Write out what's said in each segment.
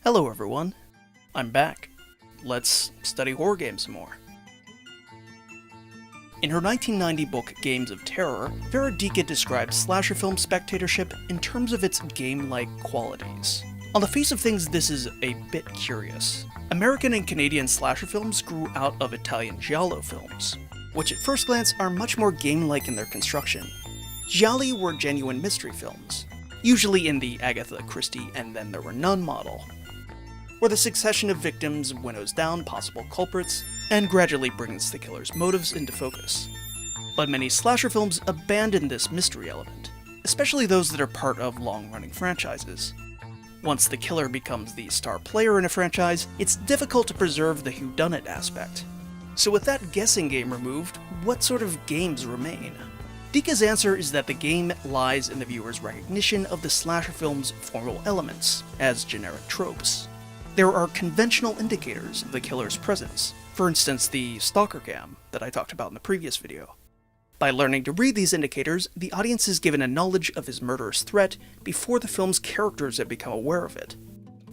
Hello everyone, I'm back. Let's study horror games some more. In her 1990 book Games of Terror, Vera Dieke describes slasher film spectatorship in terms of its game-like qualities. On the face of things, this is a bit curious. American and Canadian slasher films grew out of Italian giallo films, which at first glance are much more game-like in their construction. Gialli were genuine mystery films, usually in the Agatha Christie and Then There Were None model, where the succession of victims winnows down possible culprits and gradually brings the killer's motives into focus. But many slasher films abandon this mystery element, especially those that are part of long-running franchises. Once the killer becomes the star player in a franchise, it's difficult to preserve the whodunit aspect. So with that guessing game removed, what sort of games remain? Dieke's answer is that the game lies in the viewer's recognition of the slasher film's formal elements as generic tropes. There are conventional indicators of the killer's presence, for instance the stalker cam that I talked about in the previous video. By learning to read these indicators, the audience is given a knowledge of his murderous threat before the film's characters have become aware of it.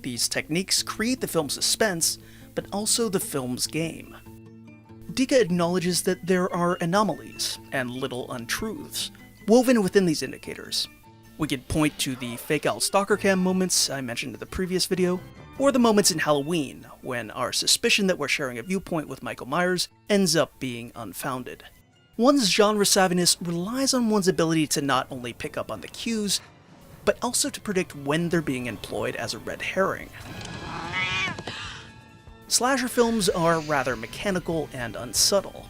These techniques create the film's suspense, but also the film's game. Dieke acknowledges that there are anomalies and little untruths woven within these indicators. We could point to the fake-out stalker cam moments I mentioned in the previous video, or the moments in Halloween, when our suspicion that we're sharing a viewpoint with Michael Myers ends up being unfounded. One's genre savviness relies on one's ability to not only pick up on the cues, but also to predict when they're being employed as a red herring. Slasher films are rather mechanical and unsubtle.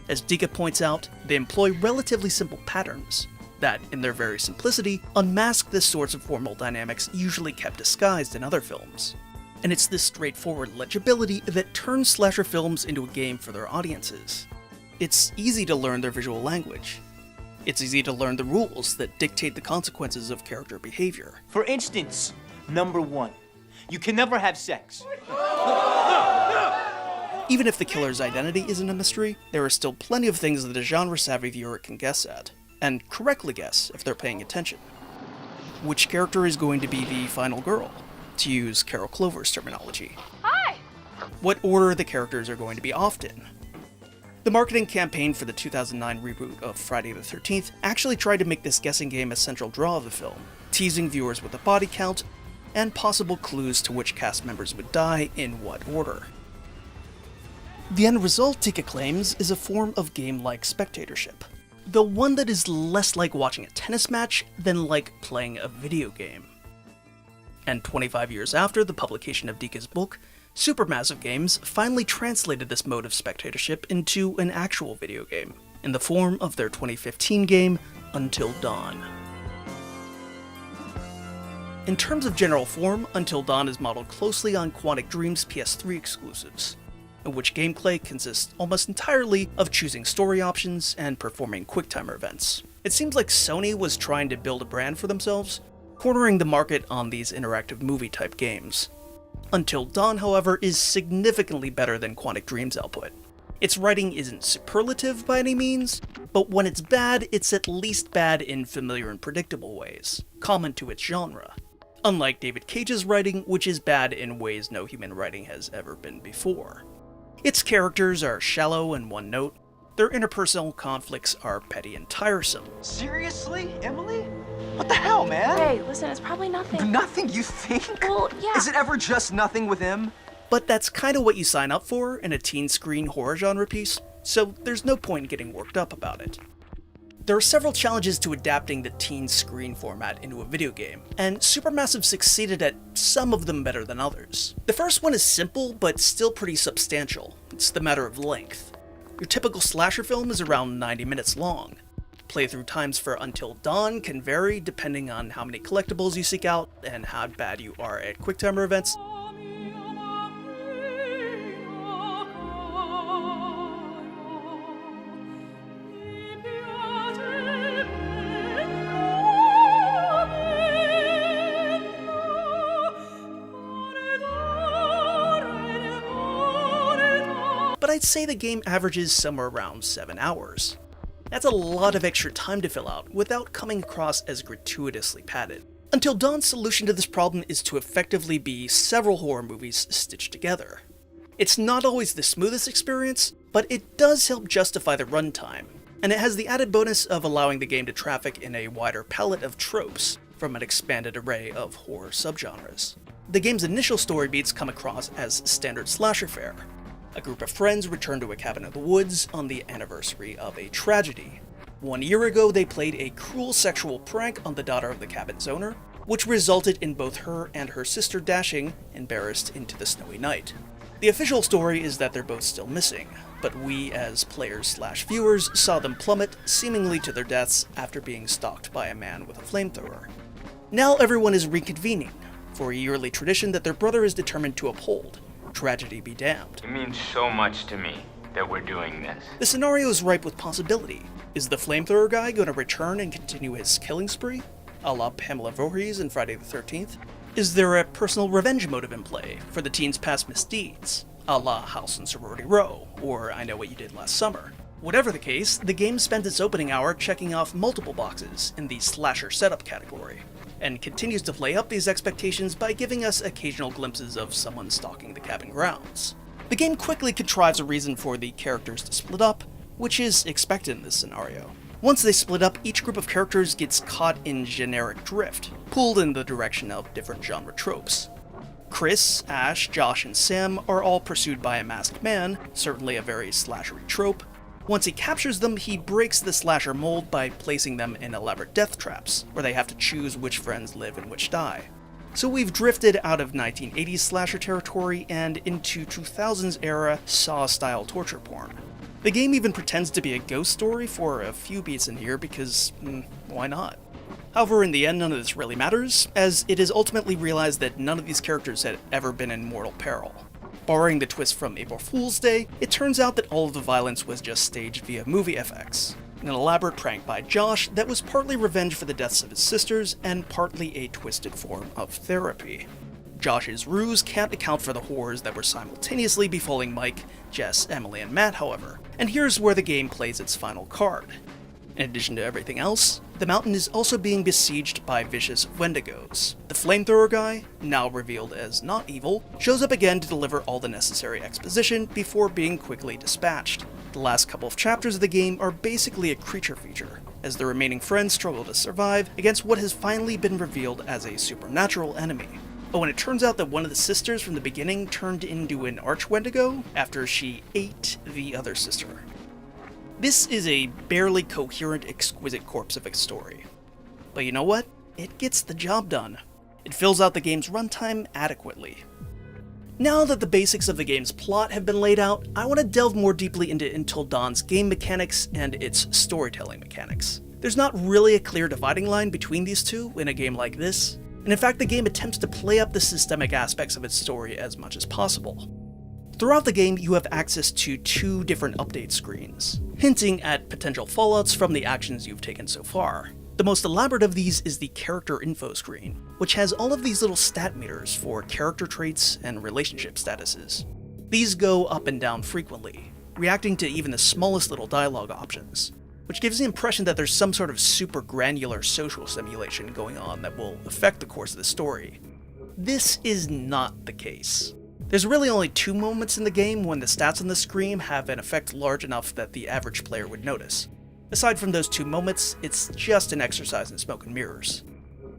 As Dieke points out, they employ relatively simple patterns that, in their very simplicity, unmask the sorts of formal dynamics usually kept disguised in other films. And it's this straightforward legibility that turns slasher films into a game for their audiences. It's easy to learn their visual language. It's easy to learn the rules that dictate the consequences of character behavior. For instance, number 1, you can never have sex. Even if the killer's identity isn't a mystery, there are still plenty of things that a genre-savvy viewer can guess at, and correctly guess if they're paying attention. Which character is going to be the final girl, to use Carol Clover's terminology? Hi! What order the characters are going to be offed in? The marketing campaign for the 2009 reboot of Friday the 13th actually tried to make this guessing game a central draw of the film, teasing viewers with a body count and possible clues to which cast members would die in what order. The end result, Dieke claims, is a form of game-like spectatorship, though one that is less like watching a tennis match than like playing a video game. And 25 years after the publication of Dieke's book, Supermassive Games finally translated this mode of spectatorship into an actual video game, in the form of their 2015 game, Until Dawn. In terms of general form, Until Dawn is modeled closely on Quantic Dream's PS3 exclusives, in which gameplay consists almost entirely of choosing story options and performing quick-timer events. It seems like Sony was trying to build a brand for themselves, cornering the market on these interactive movie-type games. Until Dawn, however, is significantly better than Quantic Dream's output. Its writing isn't superlative by any means, but when it's bad, it's at least bad in familiar and predictable ways, common to its genre. Unlike David Cage's writing, which is bad in ways no human writing has ever been before. Its characters are shallow and one-note, their interpersonal conflicts are petty and tiresome. Seriously, Emily? What the hell, man? Hey, listen, it's probably nothing. Nothing, you think? Well, yeah. Is it ever just nothing with him? But that's kinda what you sign up for in a teen screen horror genre piece, so there's no point in getting worked up about it. There are several challenges to adapting the teen screen format into a video game, and Supermassive succeeded at some of them better than others. The first one is simple, but still pretty substantial. It's the matter of length. Your typical slasher film is around 90 minutes long. Playthrough times for Until Dawn can vary depending on how many collectibles you seek out and how bad you are at quick-timer events. But I'd say the game averages somewhere around 7 hours. That's a lot of extra time to fill out without coming across as gratuitously padded. Until Dawn's solution to this problem is to effectively be several horror movies stitched together. It's not always the smoothest experience, but it does help justify the runtime, and it has the added bonus of allowing the game to traffic in a wider palette of tropes from an expanded array of horror subgenres. The game's initial story beats come across as standard slasher fare. A group of friends return to a cabin in the woods on the anniversary of a tragedy. 1 year ago, they played a cruel sexual prank on the daughter of the cabin's owner, which resulted in both her and her sister dashing, embarrassed, into the snowy night. The official story is that they're both still missing, but we as players/viewers saw them plummet, seemingly to their deaths after being stalked by a man with a flamethrower. Now everyone is reconvening, for a yearly tradition that their brother is determined to uphold. Tragedy be damned. It means so much to me that we're doing this. The scenario is ripe with possibility. Is the flamethrower guy going to return and continue his killing spree, a la Pamela Voorhees in Friday the 13th? Is there a personal revenge motive in play for the teen's past misdeeds, a la House and Sorority Row, or I Know What You Did Last Summer? Whatever the case, the game spends its opening hour checking off multiple boxes in the slasher setup category, and continues to play up these expectations by giving us occasional glimpses of someone stalking the cabin grounds. The game quickly contrives a reason for the characters to split up, which is expected in this scenario. Once they split up, each group of characters gets caught in generic drift, pulled in the direction of different genre tropes. Chris, Ash, Josh, and Sam are all pursued by a masked man, certainly a very slashery trope. Once he captures them, he breaks the slasher mold by placing them in elaborate death traps, where they have to choose which friends live and which die. So we've drifted out of 1980s slasher territory and into 2000s era Saw-style torture porn. The game even pretends to be a ghost story for a few beats in here because, why not? However, in the end, none of this really matters, as it is ultimately realized that none of these characters had ever been in mortal peril. Barring the twist from April Fool's Day, it turns out that all of the violence was just staged via movie effects. An elaborate prank by Josh that was partly revenge for the deaths of his sisters and partly a twisted form of therapy. Josh's ruse can't account for the horrors that were simultaneously befalling Mike, Jess, Emily, and Matt, however, and here's where the game plays its final card. In addition to everything else, the mountain is also being besieged by vicious Wendigos. The flamethrower guy, now revealed as not evil, shows up again to deliver all the necessary exposition before being quickly dispatched. The last couple of chapters of the game are basically a creature feature, as the remaining friends struggle to survive against what has finally been revealed as a supernatural enemy. Oh, and it turns out that one of the sisters from the beginning turned into an arch-Wendigo after she ate the other sister. This is a barely coherent, exquisite corpse of a story. But you know what? It gets the job done. It fills out the game's runtime adequately. Now that the basics of the game's plot have been laid out, I want to delve more deeply into Until Dawn's game mechanics and its storytelling mechanics. There's not really a clear dividing line between these two in a game like this, and in fact the game attempts to play up the systemic aspects of its story as much as possible. Throughout the game, you have access to 2 different update screens, hinting at potential fallouts from the actions you've taken so far. The most elaborate of these is the character info screen, which has all of these little stat meters for character traits and relationship statuses. These go up and down frequently, reacting to even the smallest little dialogue options, which gives the impression that there's some sort of super granular social simulation going on that will affect the course of the story. This is not the case. There's really only 2 moments in the game when the stats on the screen have an effect large enough that the average player would notice. Aside from those 2 moments, it's just an exercise in smoke and mirrors.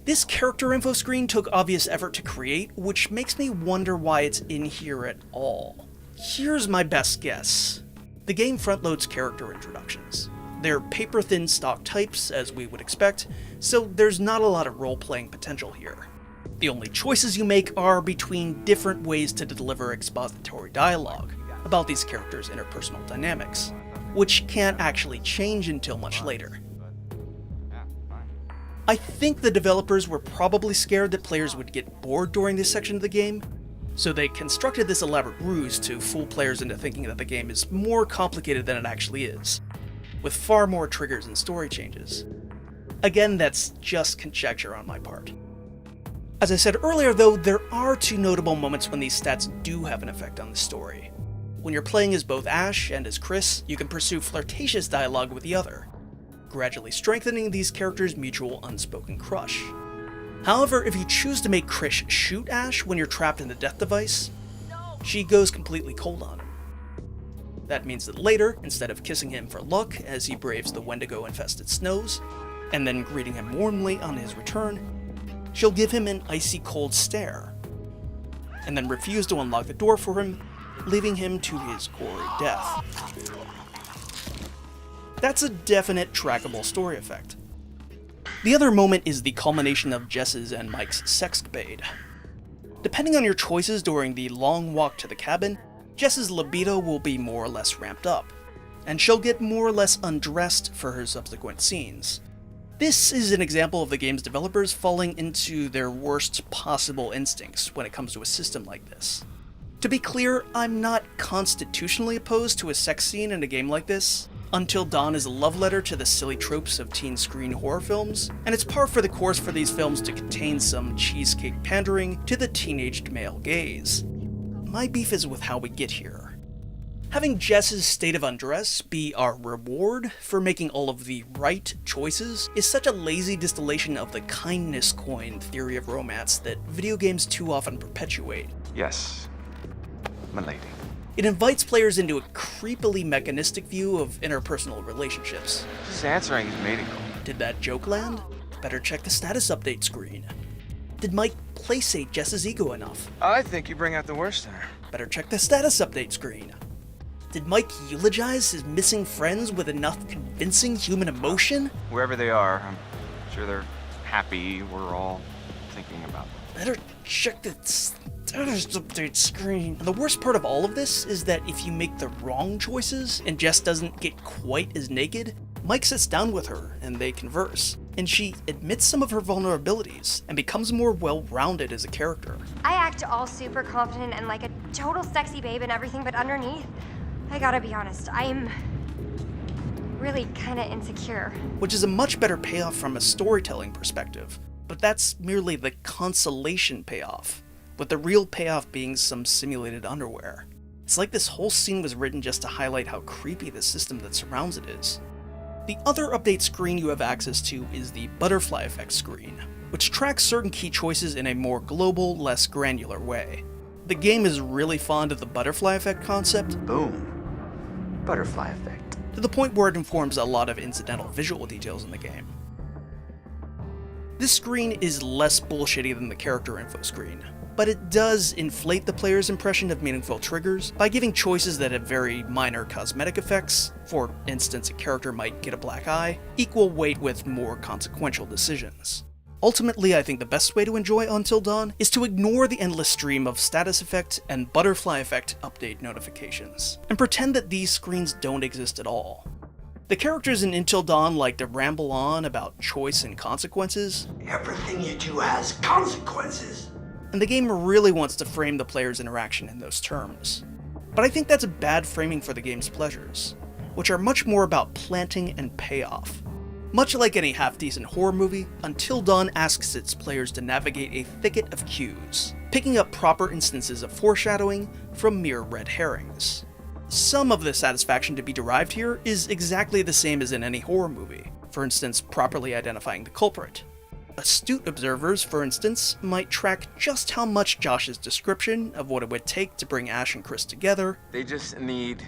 This character info screen took obvious effort to create, which makes me wonder why it's in here at all. Here's my best guess. The game front-loads character introductions. They're paper-thin stock types, as we would expect, so there's not a lot of role-playing potential here. The only choices you make are between different ways to deliver expository dialogue about these characters' interpersonal dynamics, which can't actually change until much later. I think the developers were probably scared that players would get bored during this section of the game, so they constructed this elaborate ruse to fool players into thinking that the game is more complicated than it actually is, with far more triggers and story changes. Again, that's just conjecture on my part. As I said earlier though, there are 2 notable moments when these stats do have an effect on the story. When you're playing as both Ash and as Chris, you can pursue flirtatious dialogue with the other, gradually strengthening these characters' mutual unspoken crush. However, if you choose to make Krish shoot Ash when you're trapped in the death device, she goes completely cold on him. That means that later, instead of kissing him for luck as he braves the Wendigo-infested snows, and then greeting him warmly on his return, she'll give him an icy cold stare, and then refuse to unlock the door for him, leaving him to his gory death. That's a definite trackable story effect. The other moment is the culmination of Jess's and Mike's sexcapade. Depending on your choices during the long walk to the cabin, Jess's libido will be more or less ramped up, and she'll get more or less undressed for her subsequent scenes. This is an example of the game's developers falling into their worst possible instincts when it comes to a system like this. To be clear, I'm not constitutionally opposed to a sex scene in a game like this. Until Dawn is a love letter to the silly tropes of teen screen horror films, and it's par for the course for these films to contain some cheesecake pandering to the teenaged male gaze. My beef is with how we get here. Having Jess's state of undress be our reward for making all of the right choices is such a lazy distillation of the kindness coin theory of romance that video games too often perpetuate. Yes, my lady. It invites players into a creepily mechanistic view of interpersonal relationships. Just answering his mating call. Did that joke land? Better check the status update screen. Did Mike playsate Jess's ego enough? I think you bring out the worst in her. Better check the status update screen. Did Mike eulogize his missing friends with enough convincing human emotion? Wherever they are, I'm sure they're happy. We're all thinking about them. Better check the status update screen. And the worst part of all of this is that if you make the wrong choices and Jess doesn't get quite as naked, Mike sits down with her and they converse, and she admits some of her vulnerabilities and becomes more well-rounded as a character. I act all super confident and like a total sexy babe and everything, but underneath, I gotta be honest, I'm really kinda insecure. Which is a much better payoff from a storytelling perspective, but that's merely the consolation payoff, with the real payoff being some simulated underwear. It's like this whole scene was written just to highlight how creepy the system that surrounds it is. The other update screen you have access to is the butterfly effect screen, which tracks certain key choices in a more global, less granular way. The game is really fond of the butterfly effect concept, Boom. Butterfly effect. to the point where it informs a lot of incidental visual details in the game. This screen is less bullshitty than the character info screen, but it does inflate the player's impression of meaningful triggers by giving choices that have very minor cosmetic effects, for instance a character might get a black eye, equal weight with more consequential decisions. Ultimately, I think the best way to enjoy Until Dawn is to ignore the endless stream of status effect and butterfly effect update notifications, and pretend that these screens don't exist at all. The characters in Until Dawn like to ramble on about choice and consequences. Everything you do has consequences. And the game really wants to frame the player's interaction in those terms. But I think that's a bad framing for the game's pleasures, which are much more about planting and payoff. Much like any half-decent horror movie, Until Dawn asks its players to navigate a thicket of cues, picking up proper instances of foreshadowing from mere red herrings. Some of the satisfaction to be derived here is exactly the same as in any horror movie, for instance, properly identifying the culprit. Astute observers, for instance, might track just how much Josh's description of what it would take to bring Ash and Chris together. They just need,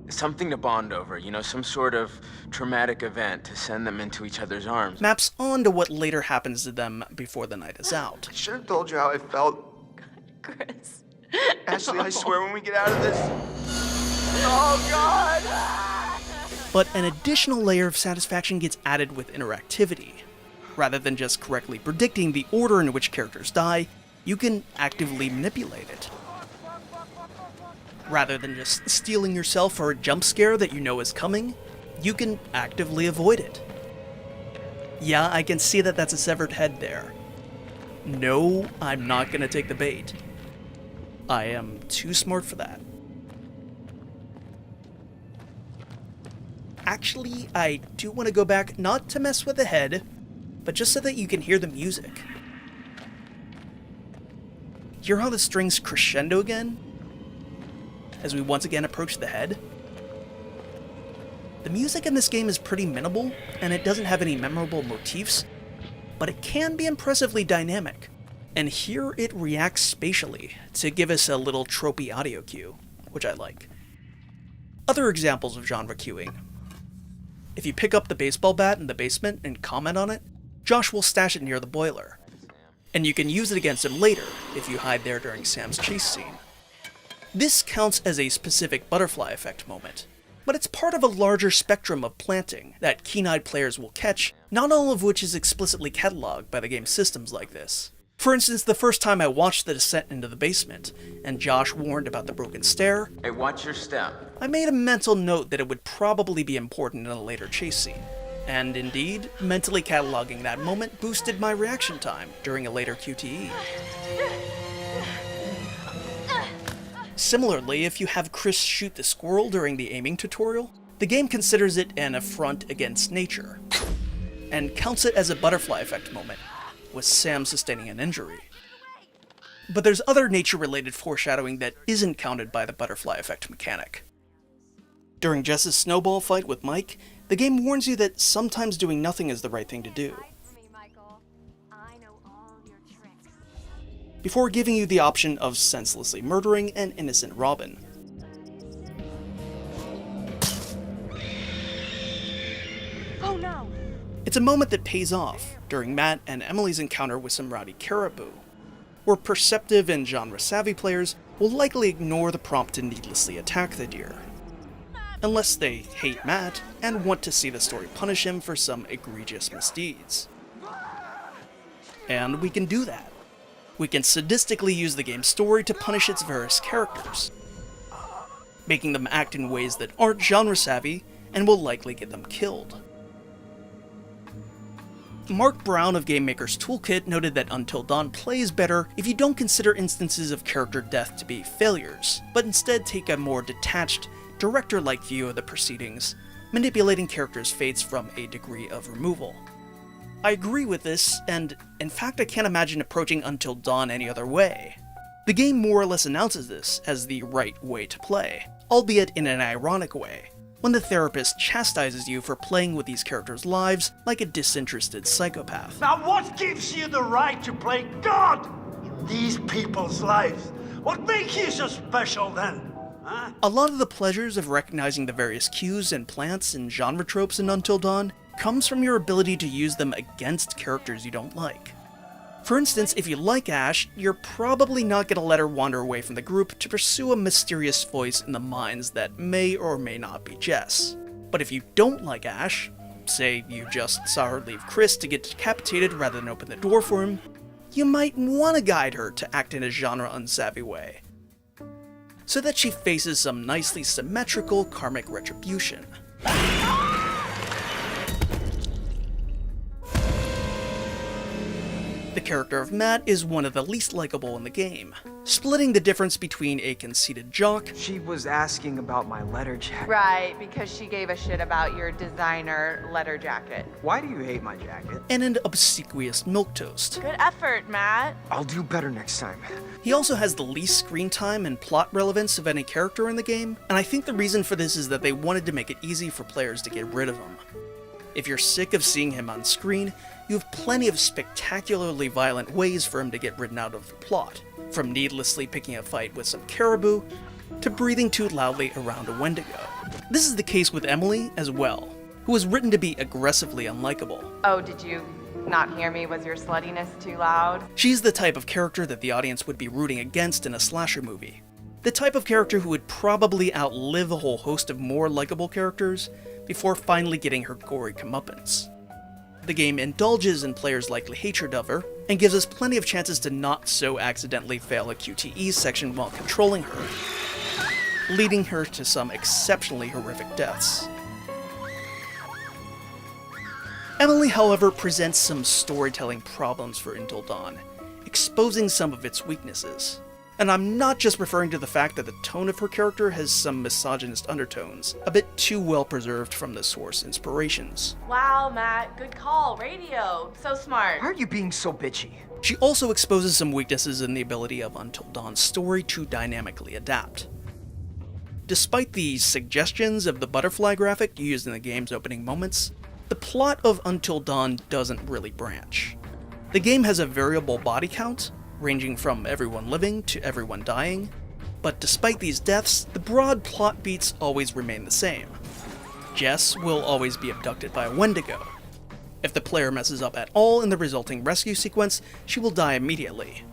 something to bond over, some sort of traumatic event to send them into each other's arms. Maps onto what later happens to them before the night is out. I should have told you how I felt. Chris. Ashley, I swear when we get out of this. Oh, God! But an additional layer of satisfaction gets added with interactivity. Rather than just correctly predicting the order in which characters die, you can actively manipulate it. Rather than just steeling yourself for a jump scare that you know is coming, you can actively avoid it. Yeah, I can see that that's a severed head there. No, I'm not gonna take the bait. I am too smart for that. Actually, I do want to go back, not to mess with the head, but just so that you can hear the music. Hear how the strings crescendo again? As we once again approach the head? The music in this game is pretty minimal, and it doesn't have any memorable motifs, but it can be impressively dynamic. And here it reacts spatially to give us a little tropey audio cue, which I like. Other examples of genre cueing. If you pick up the baseball bat in the basement and comment on it, Josh will stash it near the boiler. And you can use it against him later if you hide there during Sam's chase scene. This counts as a specific butterfly effect moment, but it's part of a larger spectrum of planting that keen-eyed players will catch, not all of which is explicitly cataloged by the game's systems like this. For instance, the first time I watched the descent into the basement, and Josh warned about the broken stair, Hey, watch your step. I made a mental note that it would probably be important in a later chase scene. And indeed, mentally cataloging that moment boosted my reaction time during a later QTE. Similarly, if you have Chris shoot the squirrel during the aiming tutorial, the game considers it an affront against nature, and counts it as a butterfly effect moment, with Sam sustaining an injury. But there's other nature-related foreshadowing that isn't counted by the butterfly effect mechanic. During Jess's snowball fight with Mike, the game warns you that sometimes doing nothing is the right thing to do, before giving you the option of senselessly murdering an innocent Robin. Oh no! It's a moment that pays off during Matt and Emily's encounter with some rowdy caribou, where perceptive and genre-savvy players will likely ignore the prompt to needlessly attack the deer, unless they hate Matt and want to see the story punish him for some egregious misdeeds. And we can do that. We can sadistically use the game's story to punish its various characters, making them act in ways that aren't genre-savvy and will likely get them killed. Mark Brown of GameMaker's Toolkit noted that Until Dawn plays better if you don't consider instances of character death to be failures, but instead take a more detached, director-like view of the proceedings, manipulating characters' fates from a degree of removal. I agree with this, and in fact I can't imagine approaching Until Dawn any other way. The game more or less announces this as the right way to play, albeit in an ironic way, when the therapist chastises you for playing with these characters' lives like a disinterested psychopath. Now what gives you the right to play God in these people's lives? What makes you so special then? Huh? A lot of the pleasures of recognizing the various cues and plants and genre tropes in Until Dawn comes from your ability to use them against characters you don't like. For instance, if you like Ash, you're probably not going to let her wander away from the group to pursue a mysterious voice in the mines that may or may not be Jess. But if you don't like Ash, say you just saw her leave Chris to get decapitated rather than open the door for him, you might want to guide her to act in a genre-unsavvy way, so that she faces some nicely symmetrical karmic retribution. The character of Matt is one of the least likable in the game, splitting the difference between a conceited jock She was asking about my letter jacket. Right, because she gave a shit about your designer letter jacket. Why do you hate my jacket? and an obsequious milquetoast. Good effort, Matt. I'll do better next time. He also has the least screen time and plot relevance of any character in the game, and I think the reason for this is that they wanted to make it easy for players to get rid of him. If you're sick of seeing him on screen, you have plenty of spectacularly violent ways for him to get written out of the plot, from needlessly picking a fight with some caribou, to breathing too loudly around a Wendigo. This is the case with Emily as well, who was written to be aggressively unlikable. Oh, did you not hear me? Was your sluttiness too loud? She's the type of character that the audience would be rooting against in a slasher movie. The type of character who would probably outlive a whole host of more likable characters before finally getting her gory comeuppance. The game indulges in players' likely hatred of her, and gives us plenty of chances to not so accidentally fail a QTE section while controlling her, leading her to some exceptionally horrific deaths. Emily, however, presents some storytelling problems for Until Dawn, exposing some of its weaknesses. And I'm not just referring to the fact that the tone of her character has some misogynist undertones, a bit too well preserved from the source inspirations. Wow, Matt, good call. Radio. So smart. Why are you being so bitchy? She also exposes some weaknesses in the ability of Until Dawn's story to dynamically adapt. Despite the suggestions of the butterfly graphic used in the game's opening moments, the plot of Until Dawn doesn't really branch. The game has a variable body count, ranging from everyone living to everyone dying, but despite these deaths, the broad plot beats always remain the same. Jess will always be abducted by a Wendigo. If the player messes up at all in the resulting rescue sequence, she will die immediately.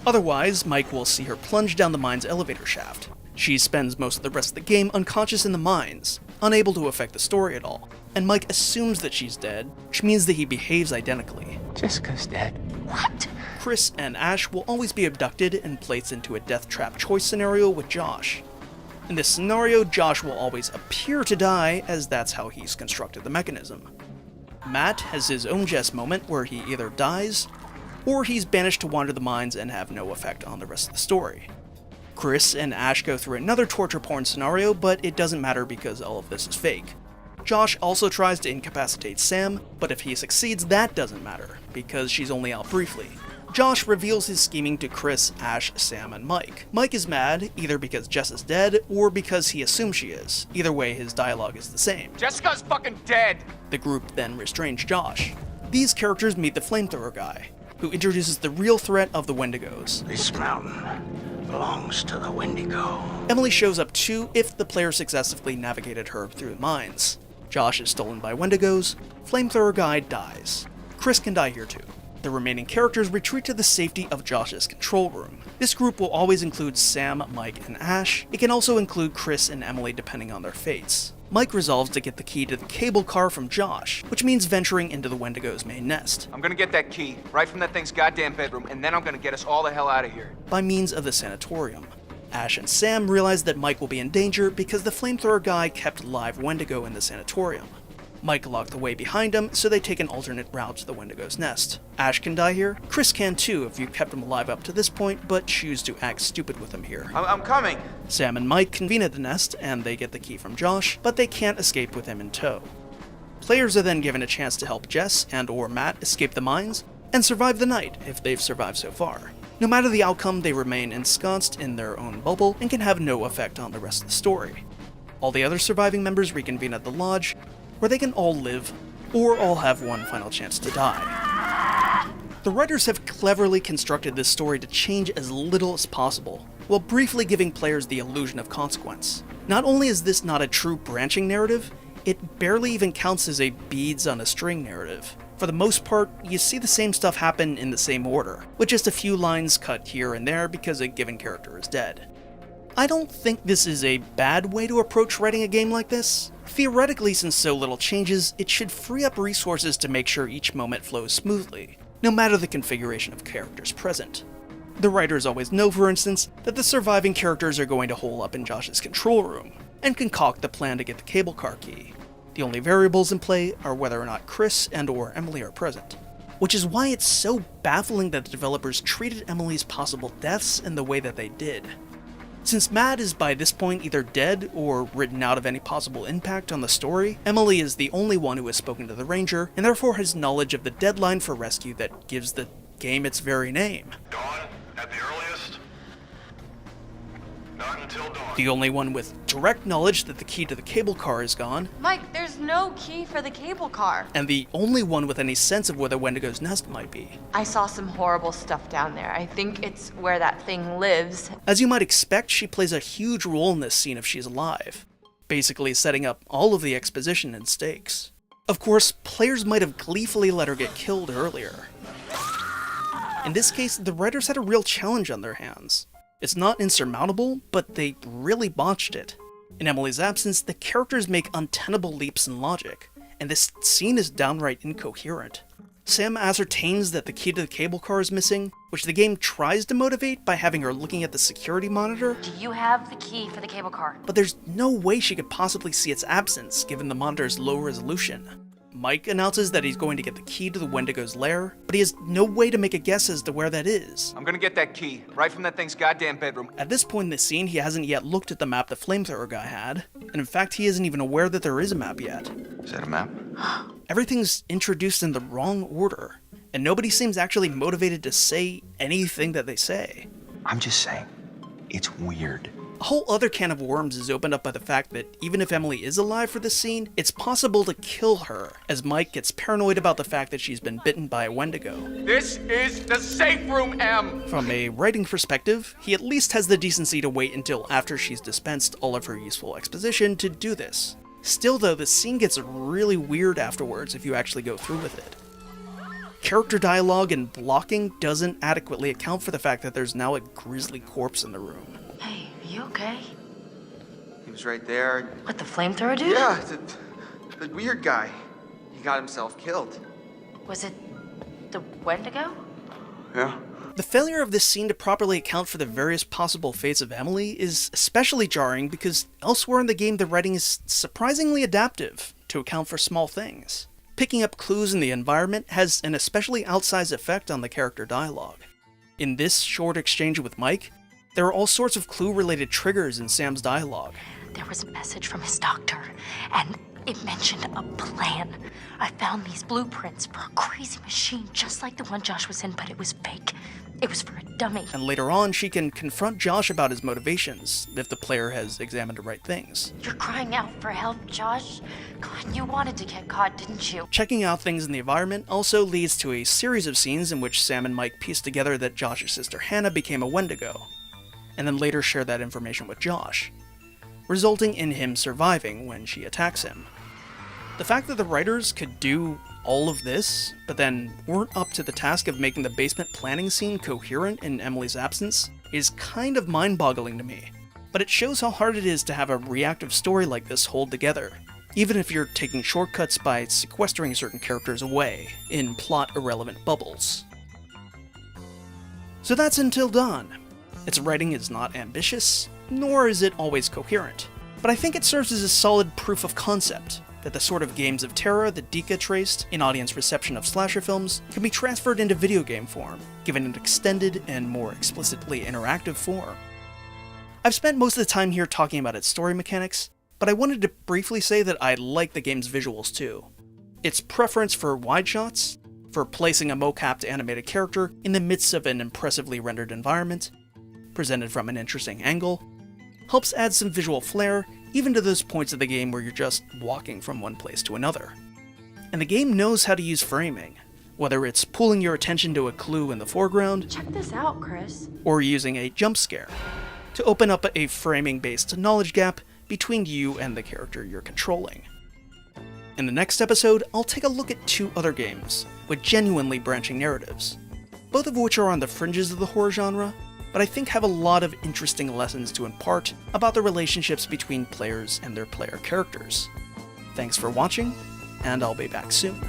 Otherwise, Mike will see her plunge down the mine's elevator shaft. She spends most of the rest of the game unconscious in the mines, unable to affect the story at all, and Mike assumes that she's dead, which means that he behaves identically. Jessica's dead. What? Chris and Ash will always be abducted and placed into a death trap choice scenario with Josh. In this scenario, Josh will always appear to die, as that's how he's constructed the mechanism. Matt has his own Jess moment where he either dies, or he's banished to wander the mines and have no effect on the rest of the story. Chris and Ash go through another torture porn scenario, but it doesn't matter because all of this is fake. Josh also tries to incapacitate Sam, but if he succeeds, that doesn't matter, because she's only out briefly. Josh reveals his scheming to Chris, Ash, Sam, and Mike. Mike is mad, either because Jess is dead, or because he assumes she is. Either way, his dialogue is the same. Jessica's fucking dead! The group then restrains Josh. These characters meet the flamethrower guy, who introduces the real threat of the Wendigos. This mountain belongs to the Wendigo. Emily shows up too if the player successfully navigated her through the mines. Josh is stolen by Wendigos. Flamethrower guy dies. Chris can die here too. The remaining characters retreat to the safety of Josh's control room. This group will always include Sam, Mike, and Ash. It can also include Chris and Emily depending on their fates. Mike resolves to get the key to the cable car from Josh, which means venturing into the Wendigo's main nest, I'm gonna get that key, right from that thing's goddamn bedroom, and then I'm gonna get us all the hell out of here. by means of the sanatorium. Ash and Sam realize that Mike will be in danger because the flamethrower guy kept live Wendigo in the sanatorium. Mike locked the way behind him, so they take an alternate route to the Wendigo's nest. Ash can die here. Chris can too if you kept him alive up to this point, but choose to act stupid with him here. I'm coming! Sam and Mike convene at the nest, and they get the key from Josh, but they can't escape with him in tow. Players are then given a chance to help Jess and or Matt escape the mines, and survive the night, if they've survived so far. No matter the outcome, they remain ensconced in their own bubble, and can have no effect on the rest of the story. All the other surviving members reconvene at the lodge, where they can all live, or all have one final chance to die. The writers have cleverly constructed this story to change as little as possible, while briefly giving players the illusion of consequence. Not only is this not a true branching narrative, it barely even counts as a beads on a string narrative. For the most part, you see the same stuff happen in the same order, with just a few lines cut here and there because a given character is dead. I don't think this is a bad way to approach writing a game like this. Theoretically, since so little changes, it should free up resources to make sure each moment flows smoothly, no matter the configuration of characters present. The writers always know, for instance, that the surviving characters are going to hole up in Josh's control room, and concoct the plan to get the cable car key. The only variables in play are whether or not Chris and or Emily are present. Which is why it's so baffling that the developers treated Emily's possible deaths in the way that they did. Since Matt is by this point either dead or written out of any possible impact on the story, Emily is the only one who has spoken to the Ranger, and therefore has knowledge of the deadline for rescue that gives the game its very name. Dawn, at the earliest. Not until dawn. The only one with direct knowledge that the key to the cable car is gone, Mike, there's no key for the cable car. and the only one with any sense of where the Wendigo's nest might be. I saw some horrible stuff down there. I think it's where that thing lives. As you might expect, she plays a huge role in this scene if she's alive, basically setting up all of the exposition and stakes. Of course, players might have gleefully let her get killed earlier. In this case, the writers had a real challenge on their hands. It's not insurmountable, but they really botched it. In Emily's absence, the characters make untenable leaps in logic, and this scene is downright incoherent. Sam ascertains that the key to the cable car is missing, which the game tries to motivate by having her looking at the security monitor, Do you have the key for the cable car? but there's no way she could possibly see its absence given the monitor's low resolution. Mike announces that he's going to get the key to the Wendigo's lair, but he has no way to make a guess as to where that is. I'm gonna get that key, right from that thing's goddamn bedroom. At this point in the scene, he hasn't yet looked at the map the flamethrower guy had, and in fact he isn't even aware that there is a map yet. Is that a map? Everything's introduced in the wrong order, and nobody seems actually motivated to say anything that they say. I'm just saying, it's weird. A whole other can of worms is opened up by the fact that even if Emily is alive for this scene, it's possible to kill her, as Mike gets paranoid about the fact that she's been bitten by a Wendigo. This is the safe room, Em! From a writing perspective, he at least has the decency to wait until after she's dispensed all of her useful exposition to do this. Still though, the scene gets really weird afterwards if you actually go through with it. Character dialogue and blocking doesn't adequately account for the fact that there's now a grisly corpse in the room. Hey, you okay? He was right there. What, the flamethrower dude? Yeah, the weird guy. He got himself killed. Was it the Wendigo? Yeah. The failure of this scene to properly account for the various possible fates of Emily is especially jarring because elsewhere in the game the writing is surprisingly adaptive to account for small things. Picking up clues in the environment has an especially outsized effect on the character dialogue. In this short exchange with Mike, there are all sorts of clue-related triggers in Sam's dialogue. There was a message from his doctor, and it mentioned a plan. I found these blueprints for a crazy machine just like the one Josh was in, but it was fake. It was for a dummy. And later on, she can confront Josh about his motivations, if the player has examined the right things. You're crying out for help, Josh. God, you wanted to get caught, didn't you? Checking out things in the environment also leads to a series of scenes in which Sam and Mike piece together that Josh's sister Hannah became a Wendigo, and then later share that information with Josh, resulting in him surviving when she attacks him. The fact that the writers could do all of this, but then weren't up to the task of making the basement planning scene coherent in Emily's absence, is kind of mind-boggling to me. But it shows how hard it is to have a reactive story like this hold together, even if you're taking shortcuts by sequestering certain characters away in plot-irrelevant bubbles. So that's Until Dawn. Its writing is not ambitious, nor is it always coherent, but I think it serves as a solid proof of concept that the sort of games of terror that Dika traced in audience reception of slasher films can be transferred into video game form, given an extended and more explicitly interactive form. I've spent most of the time here talking about its story mechanics, but I wanted to briefly say that I like the game's visuals too. Its preference for wide shots, for placing a mocapped animated character in the midst of an impressively rendered environment, presented from an interesting angle, helps add some visual flair even to those points of the game where you're just walking from one place to another. And the game knows how to use framing, whether it's pulling your attention to a clue in the foreground, Check this out, Chris. or using a jump scare, to open up a framing-based knowledge gap between you and the character you're controlling. In the next episode, I'll take a look at 2 other games with genuinely branching narratives, both of which are on the fringes of the horror genre, but I think have a lot of interesting lessons to impart about the relationships between players and their player characters. Thanks for watching, and I'll be back soon.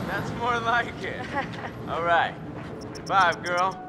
That's more like it. All right. 5, girl.